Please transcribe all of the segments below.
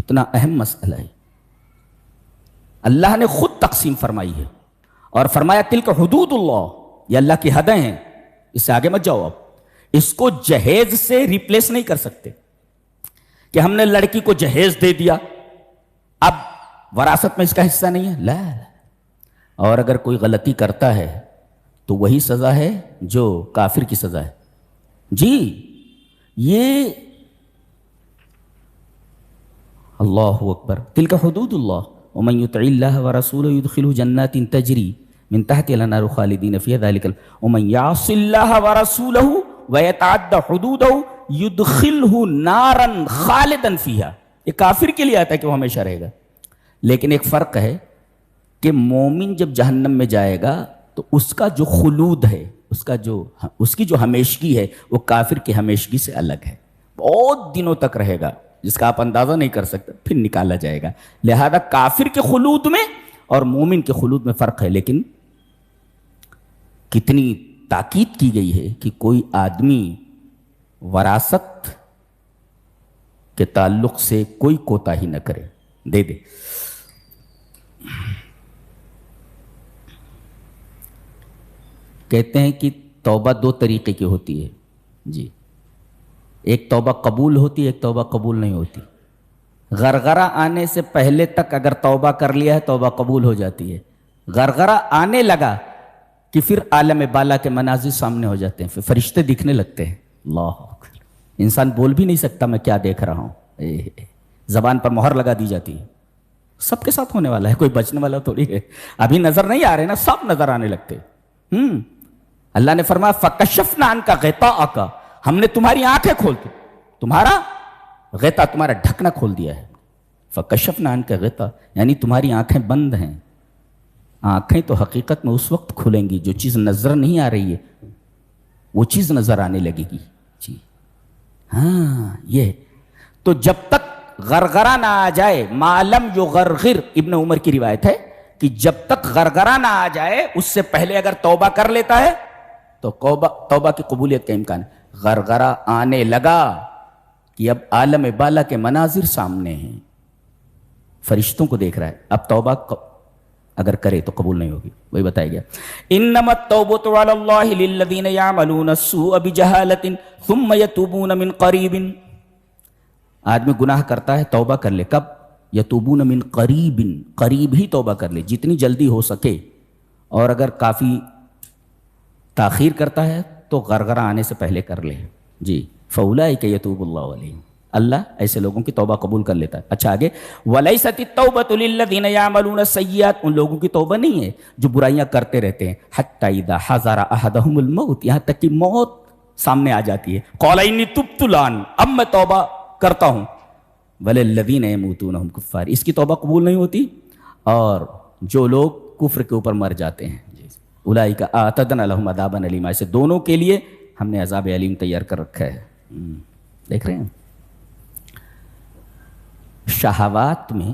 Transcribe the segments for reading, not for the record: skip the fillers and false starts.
کتنا اہم مسئلہ ہے. اللہ نے خود تقسیم فرمائی ہے اور فرمایا تلک حدود اللہ، یہ اللہ کی حدیں ہیں، اس سے آگے مت جاؤ. اب اس کو جہیز سے ریپلیس نہیں کر سکتے کہ ہم نے لڑکی کو جہیز دے دیا اب وراثت میں اس کا حصہ نہیں ہے. لا. اور اگر کوئی غلطی کرتا ہے تو وہی سزا ہے جو کافر کی سزا ہے. جی یہ اللہ اکبر. تلک حدود اللہ ومن یطع اللہ ورسولہ یدخلہ جنات تجری من تحتها الانہار خالدین فیہا ذلک ومن یعص اللہ ورسولہ ویتعد حدودہ یدخلہ نارا خالدا فیہا. یہ کافر کے لیے آتا ہے کہ وہ ہمیشہ رہے گا. لیکن ایک فرق ہے کہ مومن جب جہنم میں جائے گا تو اس کا جو خلود ہے، اس کی جو ہمیشگی ہے وہ کافر کی ہمیشگی سے الگ ہے. بہت دنوں تک رہے گا جس کا آپ اندازہ نہیں کر سکتے، پھر نکالا جائے گا. لہذا کافر کے خلود میں اور مومن کے خلود میں فرق ہے. لیکن کتنی تاکید کی گئی ہے کہ کوئی آدمی وراثت کے تعلق سے کوئی کوتاہی نہ کرے، دے دے. کہتے ہیں کہ توبہ دو طریقے کی ہوتی ہے. جی ایک توبہ قبول ہوتی ہے، ایک توبہ قبول نہیں ہوتی. غرغرہ آنے سے پہلے تک اگر توبہ کر لیا ہے توبہ قبول ہو جاتی ہے. غرغرہ آنے لگا کہ پھر عالم بالا کے مناظر سامنے ہو جاتے ہیں، پھر فرشتے دکھنے لگتے ہیں. اللہ اکبر. انسان بول بھی نہیں سکتا میں کیا دیکھ رہا ہوں. زبان پر مہر لگا دی جاتی ہے. سب کے ساتھ ہونے والا ہے، کوئی بچنے والا تھوڑی ہے. ابھی نظر نہیں آ رہے نا، سب نظر آنے لگتے. اللہ نے فرمایا فَكَشَفْنَا عَنْكَ غِطَاءَكَ، ہم نے تمہاری آنکھیں کھول دی، تمہارا غطا، تمہارا ڈھکنا کھول دیا ہے. فَكَشَفْنَا عَنْكَ غِطَاءَ یعنی تمہاری آنکھیں بند ہیں. آنکھیں تو حقیقت میں اس وقت کھلیں گی جو چیز نظر نہیں آ رہی ہے وہ چیز نظر آنے لگے گی. جی ہاں یہ تو جب تک غرغرہ نہ آ جائے، ما لم یغرغر، ابن عمر کی روایت ہے کہ جب تک غرغرہ نہ آ جائے اس سے پہلے اگر توبہ کر لیتا ہے تو توبہ کی قبولیت کا امکان ہے. غرغرہ آنے لگا کہ اب عالم بالا کے مناظر سامنے ہیں، فرشتوں کو دیکھ رہا ہے، اب توبہ اگر کرے تو قبول نہیں ہوگی. وہی بتایا گیا انما التوبۃ علی اللہ للذین یعملون السوء بجہالۃ ثم یتوبون من قریب. آدمی گناہ کرتا ہے توبہ کر لے، کب؟ یتوبون من قریب، قریب ہی توبہ کر لے، جتنی جلدی ہو سکے. اور اگر کافی تاخیر کرتا ہے تو غرغرہ آنے سے پہلے کر لے. جی فاولئک یتوب اللہ علیہم، اللہ ایسے لوگوں کی توبہ قبول کر لیتا ہے. اچھا آگے ولیست التوبۃ للذین یعملون السیئات، ان لوگوں کی توبہ نہیں ہے جو برائیاں کرتے رہتے ہیں. حتی اذا حضر احدہم الموت، یہاں تک کہ موت سامنے آ جاتی ہے. قال انی تبت الآن، اب میں توبہ کرتا ہوں. وللذین یموتون ہم کفار، اس کی توبہ قبول نہیں ہوتی. اور جو لوگ کفر کے اوپر مر جاتے ہیں اولئک اعتدنا لهم عذابا الیما، ایسے دونوں کے لیے ہم نے عذاب علیم تیار کر رکھا ہے. دیکھ رہے ہیں شہوات میں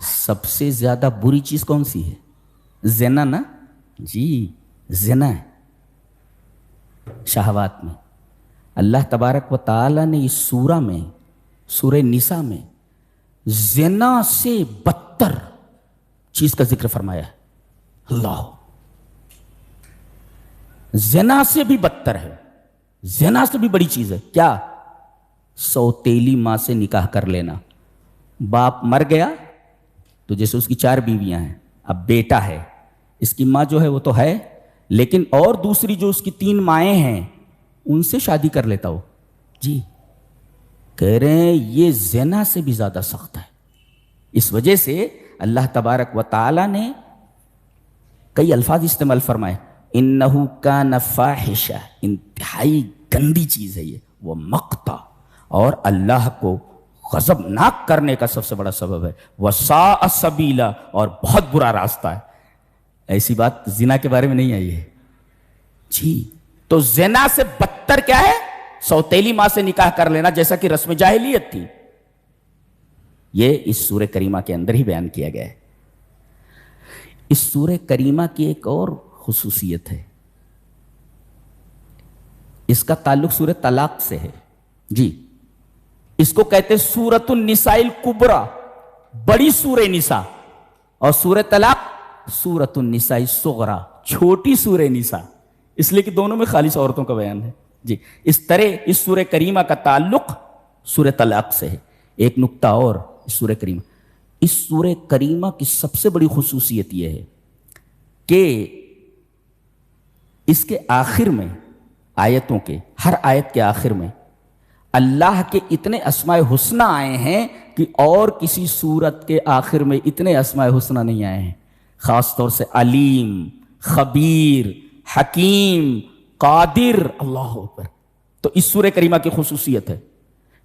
سب سے زیادہ بری چیز کون سی ہے؟ زنا نا. جی زنا ہے شہوات میں. اللہ تبارک و تعالی نے اس سورہ میں، سورہ نساء میں زنا سے بدتر چیز کا ذکر فرمایا ہے. اللہ زنا سے بھی بدتر ہے، زنا سے بھی بڑی چیز ہے. کیا؟ سوتیلی ماں سے نکاح کر لینا. باپ مر گیا تو جیسے اس کی 4 بیویاں ہیں، اب بیٹا ہے، اس کی ماں جو ہے وہ تو ہے، لیکن اور دوسری جو اس کی 3 مائیں ہیں ان سے شادی کر لیتا ہو. جی کہہ رہے ہیں یہ زنا سے بھی زیادہ سخت ہے. اس وجہ سے اللہ تبارک و تعالی نے کئی الفاظ استعمال فرمائے. انہو کان فاحشہ، انتہائی گندی چیز ہے یہ، وہ مقتا، اور اللہ کو غضبناک کرنے کا سب سے بڑا سبب ہے. وساء سبیلا، اور بہت برا راستہ ہے. ایسی بات زنا کے بارے میں نہیں آئی ہے. جی تو زنا سے بدتر کیا ہے؟ سوتیلی ماں سے نکاح کر لینا، جیسا کہ رسم جاہلیت تھی. یہ اس سورہ کریمہ کے اندر ہی بیان کیا گیا ہے. اس سورہ کریمہ کی ایک اور خصوصیت ہے، اس کا تعلق سورہ طلاق سے ہے. جی اس کو کہتے سورۃ النساء الکبریٰ، بڑی سورہ نساء، اور سورہ طلاق سورۃ النساء الصغریٰ، چھوٹی سورہ نساء، اس لیے کہ دونوں میں خالص عورتوں کا بیان ہے۔ جی اس طرح اس سورہ کریمہ کا تعلق سورہ طلاق سے ہے۔ ایک نکتہ اور اس سورہ کریمہ، اس سورہ کریمہ کی سب سے بڑی خصوصیت یہ ہے کہ اس کے آخر میں، آیتوں کے ہر آیت کے آخر میں اللہ کے اتنے اسماء حسنہ آئے ہیں کہ اور کسی سورت کے آخر میں اتنے اسماء حسنہ نہیں آئے ہیں، خاص طور سے علیم، خبیر، حکیم، قادر، اللہ اکبر۔ تو اس سورہ کریمہ کی خصوصیت ہے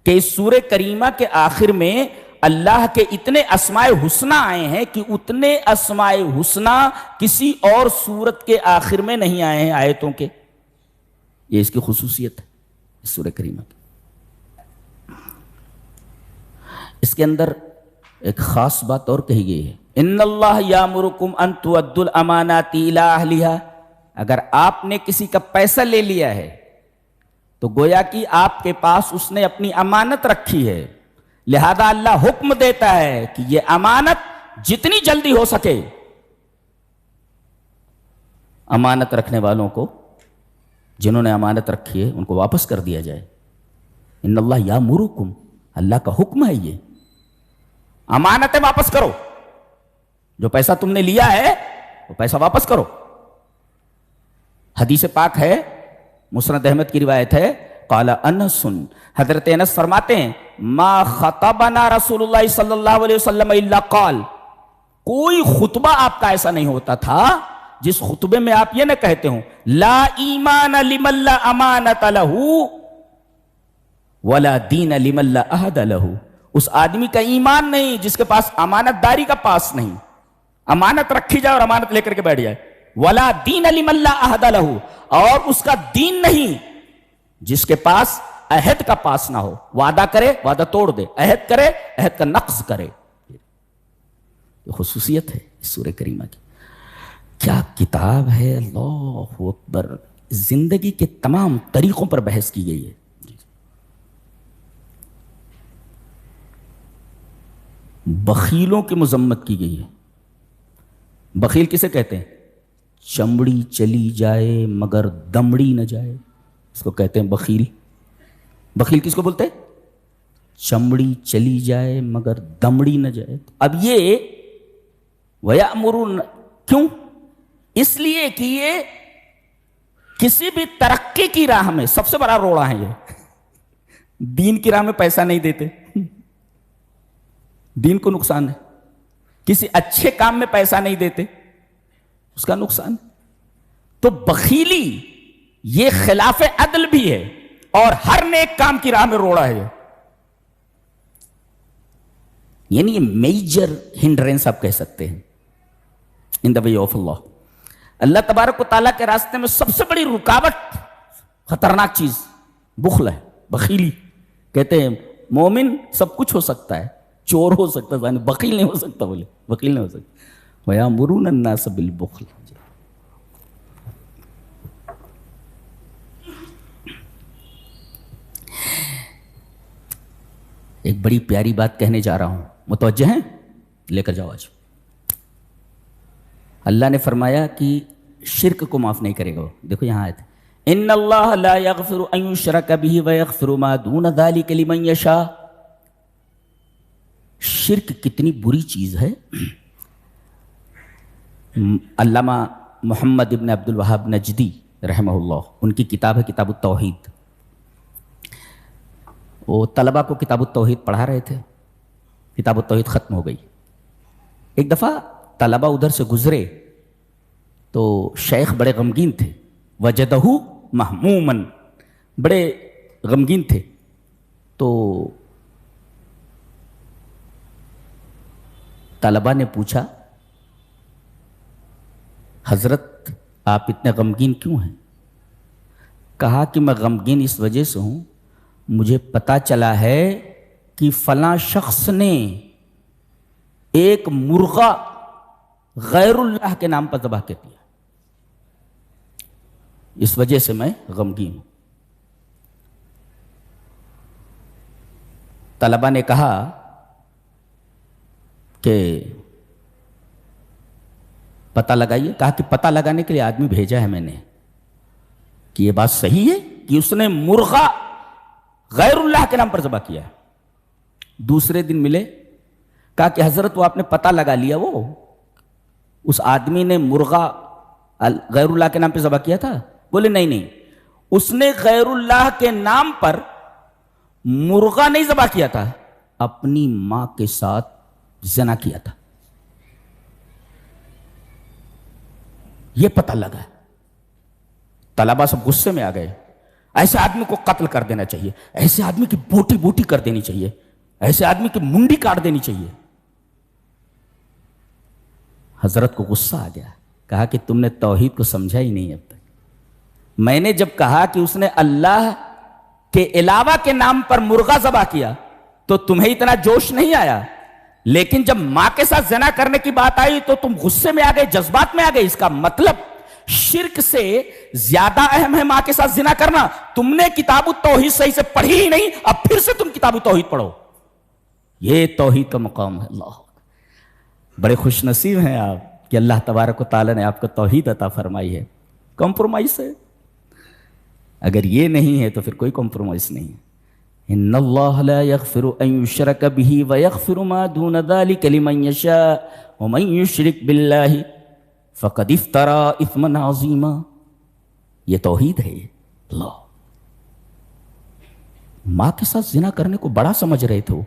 کہ اس سورہ کریمہ کے آخر میں اللہ کے اتنے اسماء حسنہ آئے ہیں کہ اتنے اسماء حسنہ کسی اور سورت کے آخر میں نہیں آئے ہیں آیتوں کے۔ یہ اس کی خصوصیت ہے اس سورہ کریمہ کی۔ اس کے اندر ایک خاص بات اور کہی گئی ہے، ان اللہ یامرکم ان تؤدوا الامانات الی اہلھا۔ اگر آپ نے کسی کا پیسہ لے لیا ہے تو گویا کہ آپ کے پاس اس نے اپنی امانت رکھی ہے، لہذا اللہ حکم دیتا ہے کہ یہ امانت جتنی جلدی ہو سکے امانت رکھنے والوں کو، جنہوں نے امانت رکھی ہے ان کو واپس کر دیا جائے۔ ان اللہ یامرکم، اللہ کا حکم ہے یہ، امانتیں واپس کرو، جو پیسہ تم نے لیا ہے وہ پیسہ واپس کرو۔ حدیث پاک ہے، مسند احمد کی روایت ہے، قال انس، حضرت انس فرماتے ہیں ما خطبنا رسول اللہ صلی اللہ علیہ وسلم الا قال، کوئی خطبہ آپ کا ایسا نہیں ہوتا تھا جس خطبے میں آپ یہ نہ کہتے ہوں لا ایمان لمن لا امانت لہ ولا دین لمن لا عہد لہ۔ اس آدمی کا ایمان نہیں جس کے پاس امانت داری کا پاس نہیں، امانت رکھی جائے اور امانت لے کر کے بیٹھ جائے، ولا دین لمن لا عہد لہ، اور اس کا دین نہیں جس کے پاس عہد کا پاس نہ ہو، وعدہ کرے وعدہ توڑ دے، عہد کرے عہد کا نقض کرے۔ یہ خصوصیت ہے اس سورہ کریمہ کی۔ کیا کتاب ہے، اللہ اکبر، زندگی کے تمام طریقوں پر بحث کی گئی ہے۔ بخیلوں کی مذمت کی گئی ہے۔ بخیل کسے کہتے ہیں؟ چمڑی چلی جائے مگر دمڑی نہ جائے، اس کو کہتے ہیں بخیل۔ بخیل کس کو بولتے ہیں؟ چمڑی چلی جائے مگر دمڑی نہ جائے۔ اب یہ وَيَأْمُرُونَ، کیوں؟ اس لیے کہ یہ کسی بھی ترقی کی راہ میں سب سے بڑا روڑا ہے، یہ دین کی راہ میں پیسہ نہیں دیتے، دین کو نقصان ہے۔ کسی اچھے کام میں پیسہ نہیں دیتے، اس کا نقصان ہے۔ تو بخیلی یہ خلاف عدل بھی ہے اور ہر نیک کام کی راہ میں روڑا ہے، یعنی یہ میجر ہنڈرنس آپ کہہ سکتے ہیں ان دا وے آف اللہ۔ اللہ تبارک و تعالیٰ کے راستے میں سب سے بڑی رکاوٹ، خطرناک چیز بخل ہے، بخیلی۔ کہتے ہیں مومن سب کچھ ہو سکتا ہے، چور ہو سکتا ہے، بخیل نہیں ہو سکتا، بولے بخیل نہیں ہو سکتا۔ وَيَأْمُرُونَ النَّاسَ بِالْبُخْلِ۔ ایک بڑی پیاری بات کہنے جا رہا ہوں، متوجہ ہیں؟ لے کر جاؤ آج۔ اللہ نے فرمایا کہ شرک کو معاف نہیں کرے گا۔ دیکھو یہاں آیت ہے، ان اللہ لا یغفر ان یشرک بہ ویغفر ما دون ذلک لمن یشاء۔ شرک کتنی بری چیز ہے۔ علامہ محمد ابن عبد الوہاب نجدی رحمہ اللہ، ان کی کتاب ہے کتاب التوحید، وہ طلبہ کو کتاب التوحید پڑھا رہے تھے، کتاب التوحید ختم ہو گئی۔ ایک دفعہ طلبہ ادھر سے گزرے تو شیخ بڑے غمگین تھے، وجدہ مہموماً، بڑے غمگین تھے۔ تو طلبہ نے پوچھا حضرت آپ اتنے غمگین کیوں ہیں؟ کہا کہ میں غمگین اس وجہ سے ہوں، مجھے پتا چلا ہے کہ فلاں شخص نے ایک مرغہ غیر اللہ کے نام پر ذبح کر دیا، اس وجہ سے میں غمگین ہوں۔ طلبہ نے کہا کہ پتہ لگائیے. کہا کہ پتہ لگانے کے لیے آدمی بھیجا ہے میں نے کہ یہ بات صحیح ہے کہ اس نے مرغا غیر اللہ کے نام پر ذبح کیا ہے. دوسرے دن ملے, کہا کہ حضرت وہ آپ نے پتہ لگا لیا, وہ اس آدمی نے مرغا غیر اللہ کے نام پہ ذبح کیا تھا؟ بولے نہیں, اس نے غیر اللہ کے نام پر مرغا نہیں ذبح کیا تھا, اپنی ماں کے ساتھ زنا کیا تھا. یہ پتہ لگا. طلبہ سب غصے میں آ گئے. ایسے آدمی کو قتل کر دینا چاہیے, ایسے آدمی کی بوٹی بوٹی کر دینی چاہیے, ایسے آدمی کی منڈی کاٹ دینی چاہیے. حضرت کو غصہ آ گیا. کہا کہ تم نے توحید کو سمجھا ہی نہیں اب تک. میں نے جب کہا کہ اس نے اللہ کے علاوہ کے نام پر مرغا ذبح کیا تو تمہیں اتنا جوش نہیں آیا, لیکن جب ماں کے ساتھ زنا کرنے کی بات آئی تو تم غصے میں آ گئے, جذبات میں آ گئے. اس کا مطلب شرک سے زیادہ اہم ہے ماں کے ساتھ زنا کرنا. تم نے کتاب التوحید صحیح سے پڑھی ہی نہیں, اب پھر سے تم کتاب التوحید پڑھو. یہ توحید کا مقام ہے. اللہ بڑے خوش نصیب ہیں آپ کہ اللہ تبارک و تعالیٰ نے آپ کو توحید عطا فرمائی ہے. کمپرومائز ہے, اگر یہ نہیں ہے تو پھر کوئی کمپرومائز نہیں ہے. ان اللہ لا یغفر ان یشرک به ویغفر ما دون ذلک لمن یشاء ومن یشرک باللہ فقد افترى اثما عظیما. یہ توحید ہے. اللہ ماں کے ساتھ زنا کرنے کو بڑا سمجھ رہے تھے.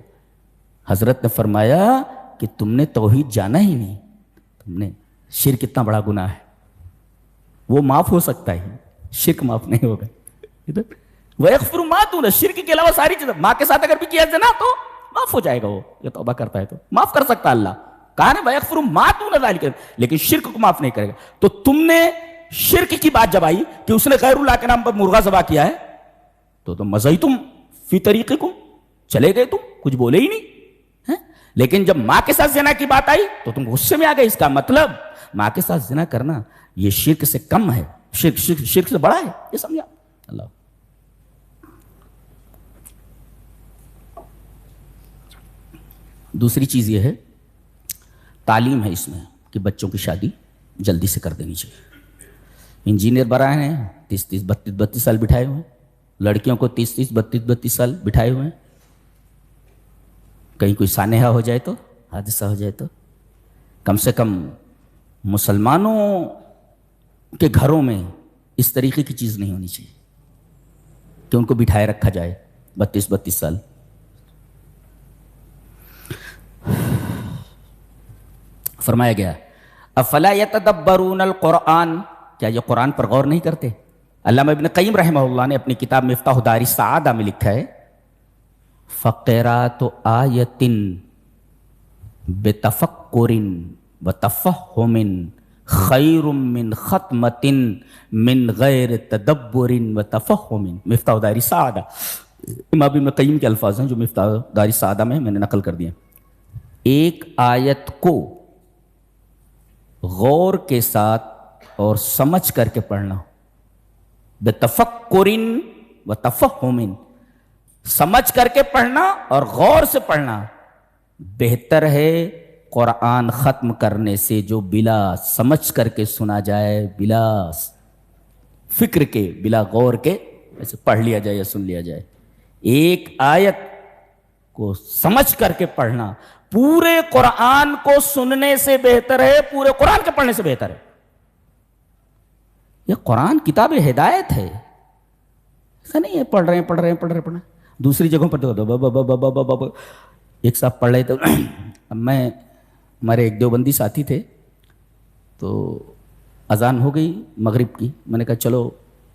حضرت نے فرمایا کہ تم نے توحید جانا ہی نہیں, تم نے شرک اتنا بڑا گناہ ہے, وہ معاف ہو سکتا ہے, شرک معاف نہیں ہوگا. وَيَغْفِرُ مَا دُونَ, شرک کے علاوہ ساری چیزیں ماں کے ساتھ اگر بھی کیا زنا تو معاف ہو جائے گا. وہ یہ توبہ کرتا ہے تو معاف کر سکتا اللہ. کہا نا وَيَغْفِرُ مَا دُونَ ذَلِكَ, لیکن شرک کو معاف نہیں کرے گا. تو تم نے شرک کی بات جب آئی کہ اس نے غیر اللہ کے نام پر مرغا ذبح کیا ہے تو تم مزیتم فی طریقکم, چلے گئے, تم کچھ بولے ہی نہیں. لیکن جب ماں کے ساتھ زنا کی بات آئی تو تم غصے میں آ گئے. اس کا مطلب ماں کے ساتھ زنا کرنا یہ شرک سے کم ہے, شرک سے بڑا ہے. یہ سمجھا اللہ. دوسری چیز یہ ہے تعلیم ہے اس میں کہ بچوں کی شادی جلدی سے کر دینی چاہیے. انجینئر بنا ہیں 30-30 32 سال بٹھائے ہوئے ہیں, لڑکیوں کو 30-30 32 سال بٹھائے ہوئے ہیں. کہیں کوئی سانحہ ہو جائے تو, حادثہ ہو جائے تو, کم سے کم مسلمانوں کے گھروں میں اس طریقے کی چیز نہیں ہونی چاہیے کہ ان کو بٹھائے رکھا جائے 32 سال. فرمایا گیا افلا یتدبرون القرآن, کیا یہ قرآن پر غور نہیں کرتے؟ علامہ ابن قیم رحمہ اللہ نے اپنی کتاب مفتاح دار السعادہ میں لکھا ہے فقرات آیت بتفکر وتفہم خیر من ختمت من غیر تدبر وتفہم. مفتاح دار السعادہ امام ابن قیم کے الفاظ ہیں جو مفتاح دار السعادہ میں نے نقل کر دیا. ایک آیت کو غور کے ساتھ اور سمجھ کر کے پڑھنا, بتفکر وتفہم, سمجھ کر کے پڑھنا اور غور سے پڑھنا بہتر ہے قرآن ختم کرنے سے جو بلا سمجھ کر کے سنا جائے, بلا فکر کے, بلا غور کے ایسے پڑھ لیا جائے یا سن لیا جائے. ایک آیت کو سمجھ کر کے پڑھنا پورے قرآن کو سننے سے بہتر ہے, پورے قرآن کے پڑھنے سے بہتر ہے. یہ قرآن کتاب ہدایت ہے, ایسا نہیں ہے پڑھ رہے ہیں. دوسری جگہوں پر ایک صاحب پڑھ رہے تھے. اب ہمارے ایک دیوبندی ساتھی تھے تو اذان ہو گئی مغرب کی. میں نے کہا چلو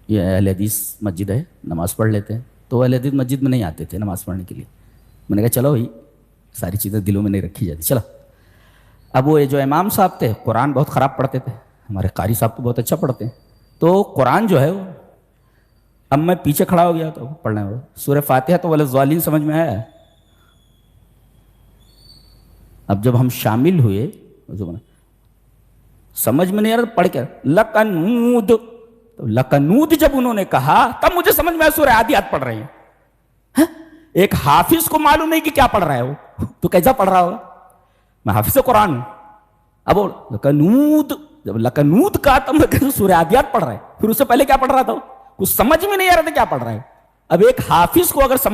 یہ اہل حدیث مسجد ہے, نماز پڑھ لیتے ہیں. تو اہل حدیث مسجد میں نہیں آتے تھے نماز پڑھنے کے لیے. میں نے کہا چلو بھائی, ساری چیزیں دلوں میں نہیں رکھی جاتی, چلو. اب وہ جو امام صاحب تھے قرآن بہت خراب پڑھتے تھے, ہمارے قاری صاحب تو بہت اچھا پڑھتے ہیں. تو قرآن جو ہے وہ, اب میں پیچھے کھڑا ہو گیا تو پڑھنے میں سورہ فاتحہ تو وَلَضَّالِّينَ سمجھ میں آیا. اب جب ہم شامل ہوئے سمجھ میں نہیں آ رہا, پڑھ کے لَقَنُودُ, تو لَقَنُودُ جب انہوں نے کہا تب مجھے سمجھ میں آیا سورہ عادیات پڑھ رہے ہیں. ایک حافظ کو معلوم نہیں کہ کیا پڑھ رہا ہے وہ تو کیسا پڑھ رہا ہوگا؟ میں حافظ قرآن ہوں. اب وہ لکنود، جب لکنود کا تو سورہ عادیات پڑھ رہا ہے، پھر اس سے پہلے کیا پڑھ رہا تھا؟ کچھ سمجھ میں نہیں آ رہا تھا کیا پڑھ رہا ہے. اب ایک حافظ کو اگر سمجھ